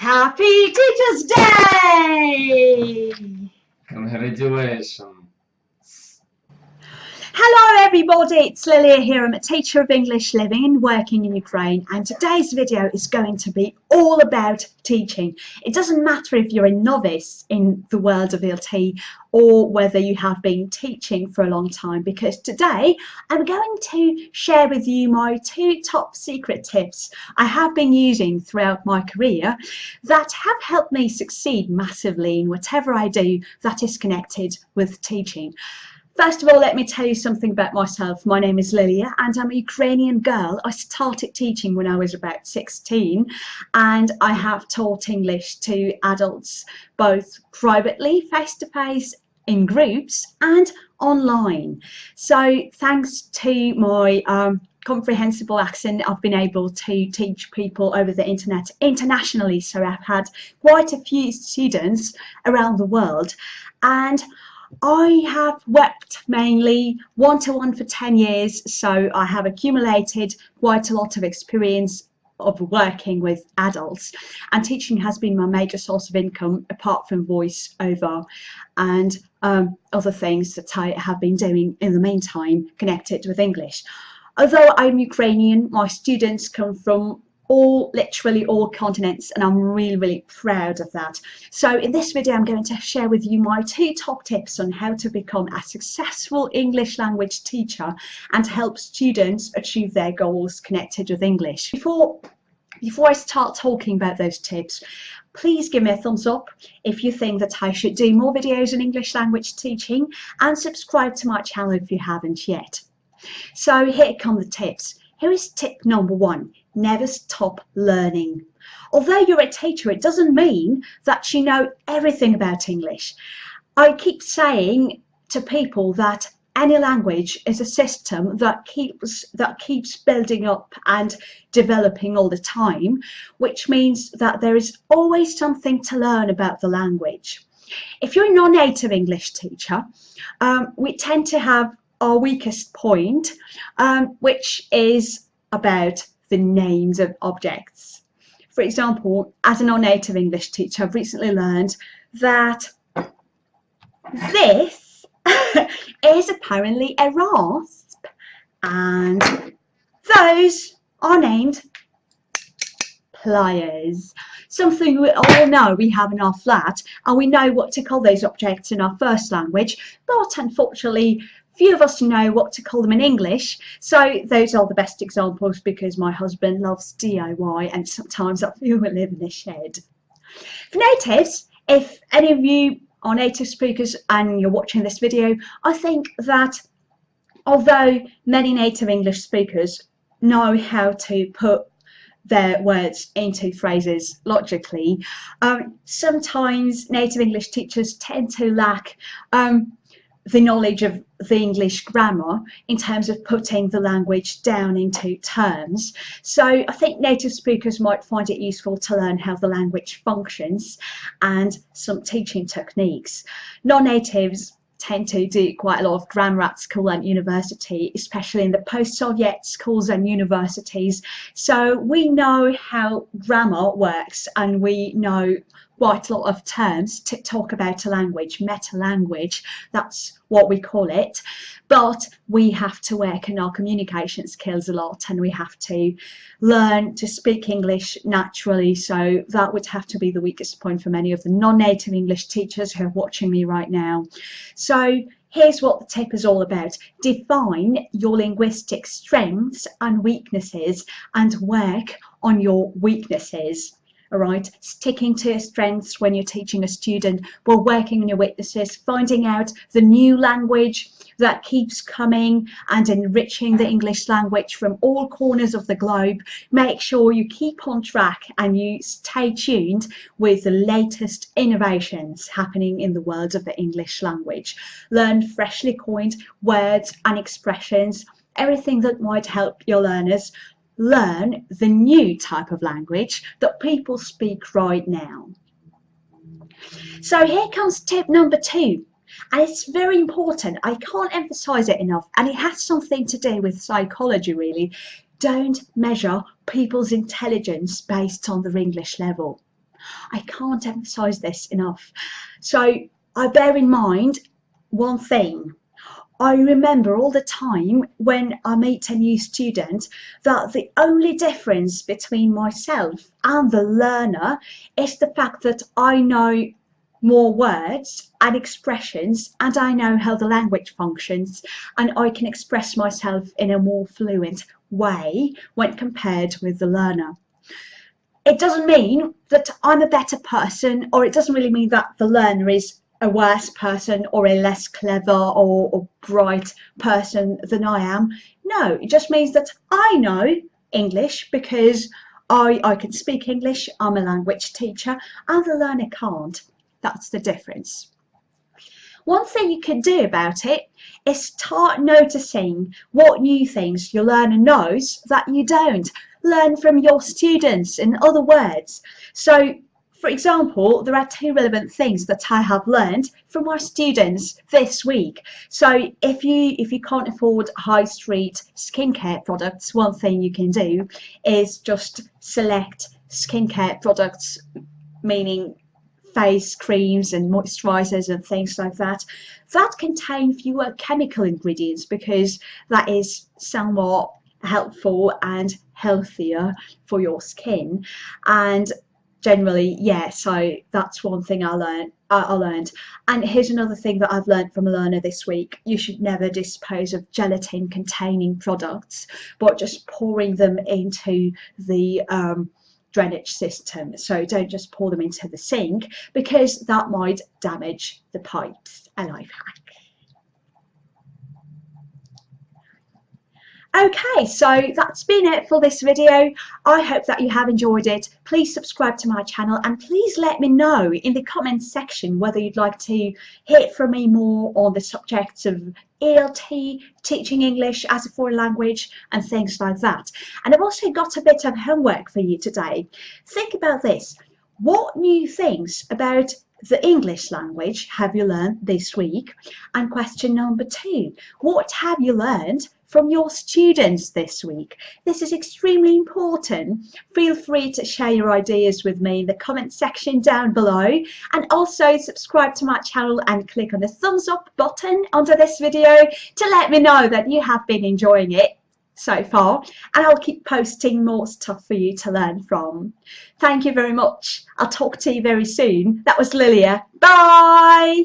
Happy Teacher's Day! Congratulations. Hello everybody, it's Lilia here. I'm a teacher of English living and working in Ukraine, and today's video is going to be all about teaching. It doesn't matter if you're a novice in the world of ELT or whether you have been teaching for a long time, because today I'm going to share with you my 2 top secret tips I have been using throughout my career that have helped me succeed massively in whatever I do that is connected with teaching. First of all, let me tell you something about myself. My name is Lilia and I'm a Ukrainian girl. I started teaching when I was about 16 and I have taught English to adults both privately, face-to-face, in groups and online. So thanks to my comprehensible accent, I've been able to teach people over the internet internationally. So I've had quite a few students around the world, and I have worked mainly one-to-one for 10 years, so I have accumulated quite a lot of experience of working with adults, and teaching has been my major source of income apart from voice over and other things that I have been doing in the meantime connected with English. Although I'm Ukrainian, my students come from literally all continents, and I'm really proud of that. So in this video I'm going to share with you my 2 top tips on how to become a successful English language teacher and help students achieve their goals connected with English. Before I start talking about those tips, please give me a thumbs up if you think that I should do more videos on English language teaching, and subscribe to my channel if you haven't yet. So here come the tips. Here is tip number 1. Never stop learning. Although you're a teacher, it doesn't mean that you know everything about English. I keep saying to people that any language is a system that keeps building up and developing all the time, which means that there is always something to learn about the language. If you're a non-native English teacher, we tend to have our weakest point, which is about the names of objects. For example, as a non-native English teacher, I've recently learned that this is apparently a rasp, and those are named pliers. Something we all know we have in our flat, and we know what to call those objects in our first language, but unfortunately few of us know what to call them in English. So those are the best examples, because my husband loves DIY and sometimes I feel we live in a shed. For natives, if any of you are native speakers and you're watching this video, I think that although many native English speakers know how to put their words into phrases logically, sometimes native English teachers tend to lack the knowledge of the English grammar in terms of putting the language down into terms. So I think native speakers might find it useful to learn how the language functions and some teaching techniques. Non-natives tend to do quite a lot of grammar at school and university, especially in the post-Soviet schools and universities. So we know how grammar works, and we know quite a lot of terms to talk about a language, meta language, that's what we call it. But we have to work on our communication skills a lot, and we have to learn to speak English naturally. So that would have to be the weakest point for many of the non-native English teachers who are watching me right now. So here's what the tip is all about. Define your linguistic strengths and weaknesses and work on your weaknesses. All right, sticking to your strengths when you're teaching a student, while working on your weaknesses, finding out the new language that keeps coming and enriching the English language from all corners of the globe. Make sure you keep on track and you stay tuned with the latest innovations happening in the world of the English language. Learn freshly coined words and expressions, everything that might help your learners learn the new type of language that people speak right now. So here comes tip number 2, and it's very important. I can't emphasize it enough, and it has something to do with psychology really. Don't measure people's intelligence based on their English level. I can't emphasize this enough. So I bear in mind one thing. I remember all the time when I meet a new student that the only difference between myself and the learner is the fact that I know more words and expressions, and I know how the language functions, and I can express myself in a more fluent way when compared with the learner. It doesn't mean that I'm a better person, or it doesn't really mean that the learner is a worse person or a less clever or bright person than I am. No, it just means that I know English because I can speak English, I'm a language teacher, and the learner can't. That's the difference. One thing you can do about it is start noticing what new things your learner knows that you don't. Learn from your students, in other words. So, for example, there are 2 relevant things that I have learned from our students this week. So if you can't afford high street skincare products, one thing you can do is just select skincare products, meaning face creams and moisturizers and things like that, that contain fewer chemical ingredients, because that is somewhat helpful and healthier for your skin. And generally, yeah, so that's one thing I learned. And here's another thing that I've learned from a learner this week. You should never dispose of gelatin containing products, but just pouring them into the drainage system. So don't just pour them into the sink, because that might damage the pipes. A life hack. Okay, so that's been it for this video. I hope that you have enjoyed it. Please subscribe to my channel, and please let me know in the comments section whether you'd like to hear from me more on the subjects of ELT, teaching English as a foreign language, and things like that. And I've also got a bit of homework for you today. Think about this. What new things about the English language have you learned this week? And question number 2, what have you learned from your students this week? This is extremely important. Feel free to share your ideas with me in the comment section down below, and also subscribe to my channel and click on the thumbs up button under this video to let me know that you have been enjoying it so far, and I'll keep posting more stuff for you to learn from. Thank you very much. I'll talk to you very soon. That was Lilia. Bye.